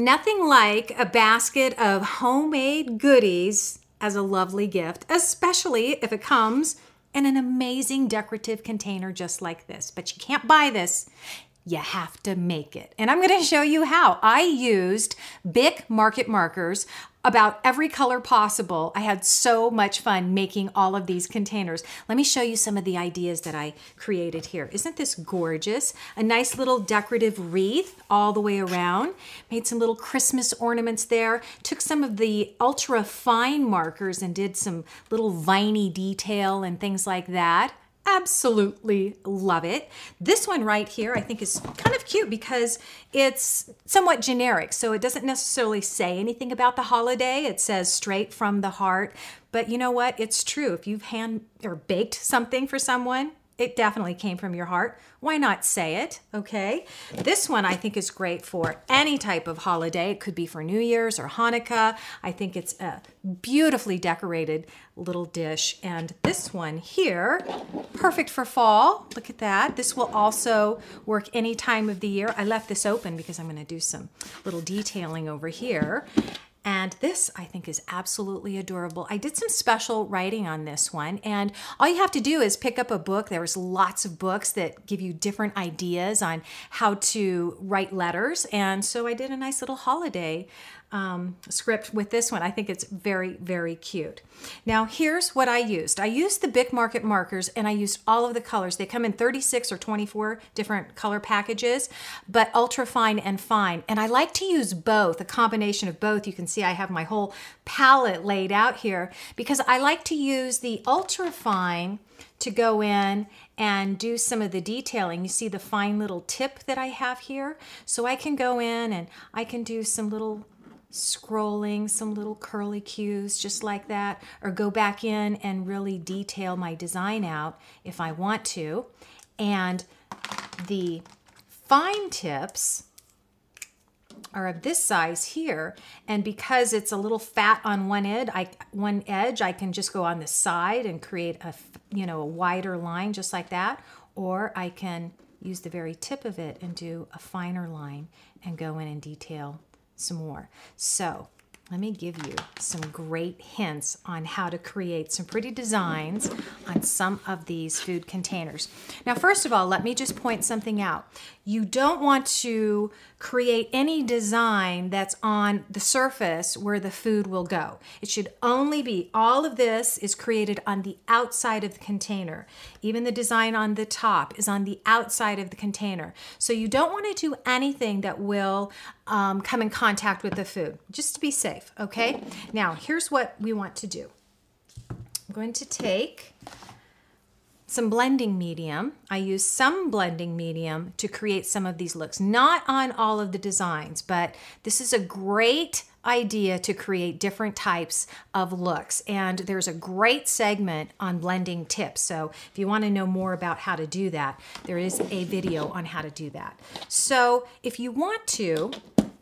nothing like a basket of homemade goodies as a lovely gift, especially if it comes in an amazing decorative container just like this. But you can't buy this. You have to make it. And I'm going to show you how. I used Bic Mark It Markers, about every color possible. I had so much fun making all of these containers. Let me show you some of the ideas that I created here. Isn't this gorgeous? A nice little decorative wreath all the way around. Made some little Christmas ornaments there. Took some of the ultra fine markers and did some little viney detail and things like that. Absolutely love it. This one right here I think is kind of cute because it's somewhat generic, so it doesn't necessarily say anything about the holiday. It says straight from the heart, but you know what? It's true. If you've hand or baked something for someone, it definitely came from your heart. Why not say it, okay? This one I think is great for any type of holiday. It could be for New Year's or Hanukkah. I think it's a beautifully decorated little dish. And this one here, perfect for fall. Look at that. This will also work any time of the year. I left this open because I'm gonna do some little detailing over here. And this, I think, is absolutely adorable. I did some special writing on this one, and all you have to do is pick up a book. There's lots of books that give you different ideas on how to write letters, and so I did a nice little holiday script with this one. I think it's very, very cute. Now, here's what I used. I used the Bic Mark It Markers, and I used all of the colors. They come in 36 or 24 different color packages, but ultra fine and fine. And I like to use both, a combination of both. You can see I have my whole palette laid out here because I like to use the ultra fine to go in and do some of the detailing. You see the fine little tip that I have here? So I can go in and I can do some little scrolling, some little curly cues just like that, or go back in and really detail my design out if I want to. And the fine tips are of this size here, and because it's a little fat on one edge, I can just go on the side and create a wider line just like that, or I can use the very tip of it and do a finer line and go in and detail some more. So let me give you some great hints on how to create some pretty designs on some of these food containers. Now, first of all, let me just point something out. You don't want to create any design that's on the surface where the food will go. It should only be, all of this is created on the outside of the container. Even the design on the top is on the outside of the container. So you don't want to do anything that will come in contact with the food, just to be safe, okay? Now, here's what we want to do. I'm going to take some blending medium. I use some blending medium to create some of these looks, not on all of the designs, but this is a great idea to create different types of looks. And there's a great segment on blending tips. So if you want to know more about how to do that, there is a video on how to do that. So if you want to,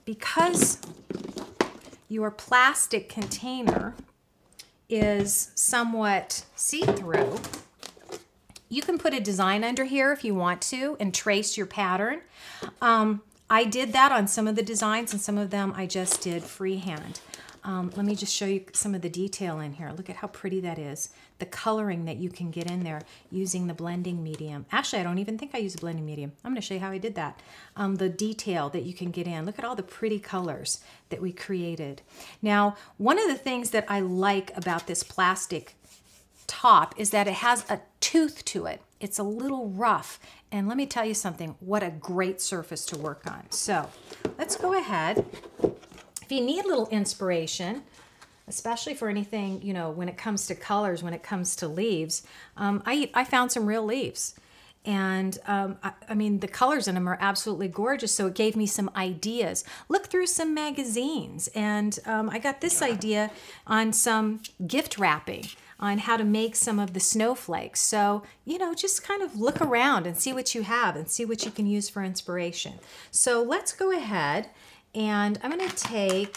because your plastic container is somewhat see-through, you can put a design under here if you want to and trace your pattern. I did that on some of the designs, and some of them I just did freehand. Let me just show you some of the detail in here. Look at how pretty that is. The coloring that you can get in there using the blending medium. Actually, I don't even think I use a blending medium. I'm going to show you how I did that. The detail that you can get in. Look at all the pretty colors that we created. Now, one of the things that I like about this plastic top is that it has a tooth to it. It's a little rough. And let me tell you something, what a great surface to work on. So let's go ahead. If you need a little inspiration, especially for anything, you know, when it comes to colors, when it comes to leaves, I found some real leaves. And I mean, the colors in them are absolutely gorgeous, so it gave me some ideas. Look through some magazines, and I got this idea on some gift wrapping on how to make some of the snowflakes. So, you know, just kind of look around and see what you have and see what you can use for inspiration. So let's go ahead, and I'm going to take,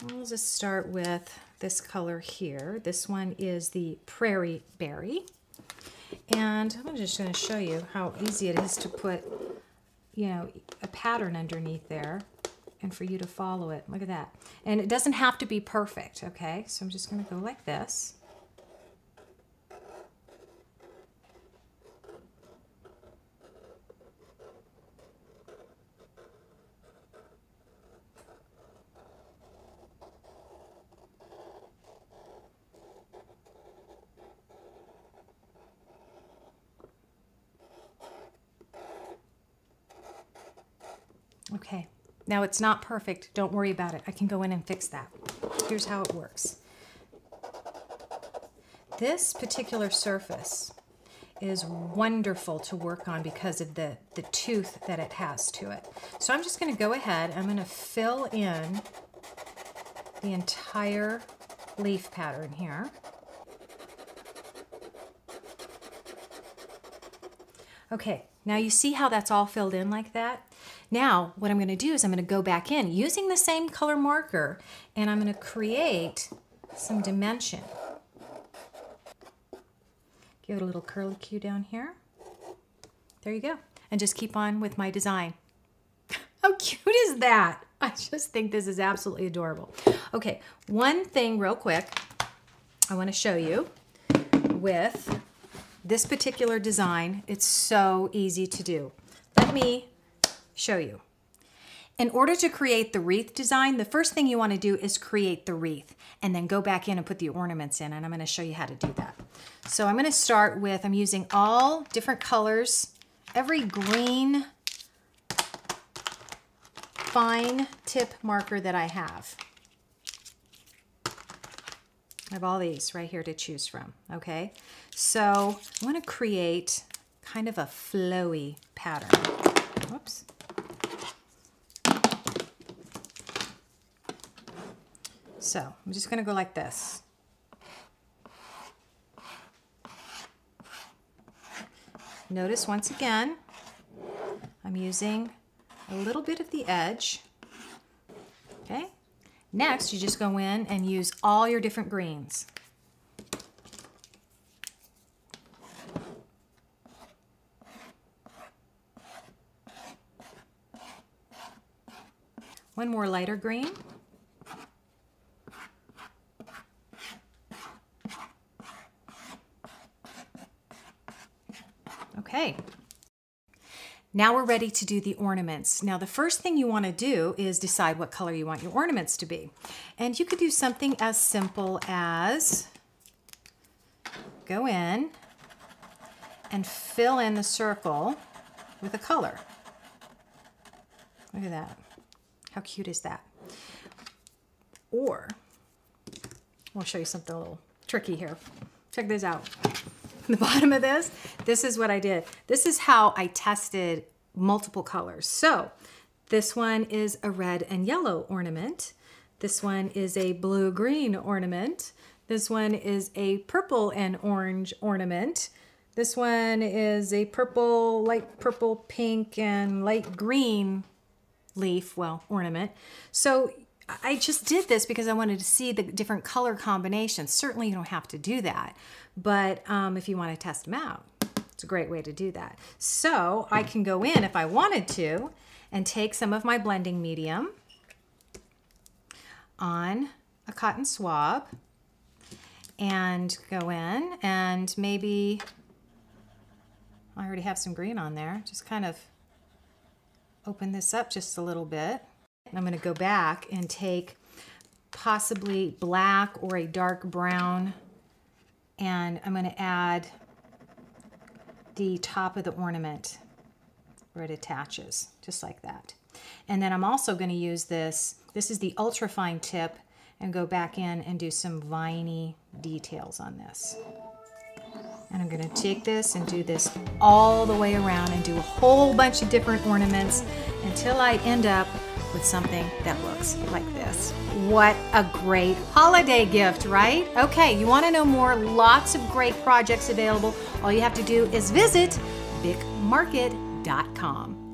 we'll just start with this color here. This one is the Prairie Berry. And I'm just going to show you how easy it is to put, you know, a pattern underneath there and for you to follow it. Look at that. And it doesn't have to be perfect, okay? So I'm just going to go like this. Okay, now it's not perfect. Don't worry about it. I can go in and fix that. Here's how it works. This particular surface is wonderful to work on because of the tooth that it has to it. So I'm just going to go ahead. I'm going to fill in the entire leaf pattern here. Okay, now you see how that's all filled in like that? Now, what I'm going to do is I'm going to go back in using the same color marker, and I'm going to create some dimension. Give it a little curlicue down here. There you go. And just keep on with my design. How cute is that? I just think this is absolutely adorable. Okay, one thing real quick I want to show you with this particular design. It's so easy to do. Let me show you. In order to create the wreath design, the first thing you want to do is create the wreath and then go back in and put the ornaments in, and I'm going to show you how to do that. So I'm going to start with, I'm using all different colors, every green fine tip marker that I have. I have all these right here to choose from, okay? So I want to create kind of a flowy pattern. Whoops. So I'm just going to go like this. Notice once again, I'm using a little bit of the edge. Okay. Next, you just go in and use all your different greens. One more lighter green. Okay. Now we're ready to do the ornaments. Now the first thing you want to do is decide what color you want your ornaments to be. And you could do something as simple as go in and fill in the circle with a color. Look at that. How cute is that? Or, we'll show you something a little tricky here. Check this out. The bottom of this is what I did. This is how I tested multiple colors. So this one is a red and yellow ornament. This one is a blue-green ornament. This one is a purple and orange ornament. This one is a purple, light purple, pink, and light green leaf, well, ornament. So I just did this because I wanted to see the different color combinations. Certainly you don't have to do that, but if you want to test them out, it's a great way to do that. So I can go in if I wanted to and take some of my blending medium on a cotton swab and go in and maybe, I already have some green on there, just kind of open this up just a little bit. I'm going to go back and take possibly black or a dark brown, and I'm going to add the top of the ornament where it attaches, just like that. And then I'm also going to use this is the ultra fine tip, and go back in and do some viney details on this. And I'm going to take this and do this all the way around and do a whole bunch of different ornaments until I end up with something that looks like this. What a great holiday gift, right? Okay, you want to know more? Lots of great projects available. All you have to do is visit bicmarkit.com.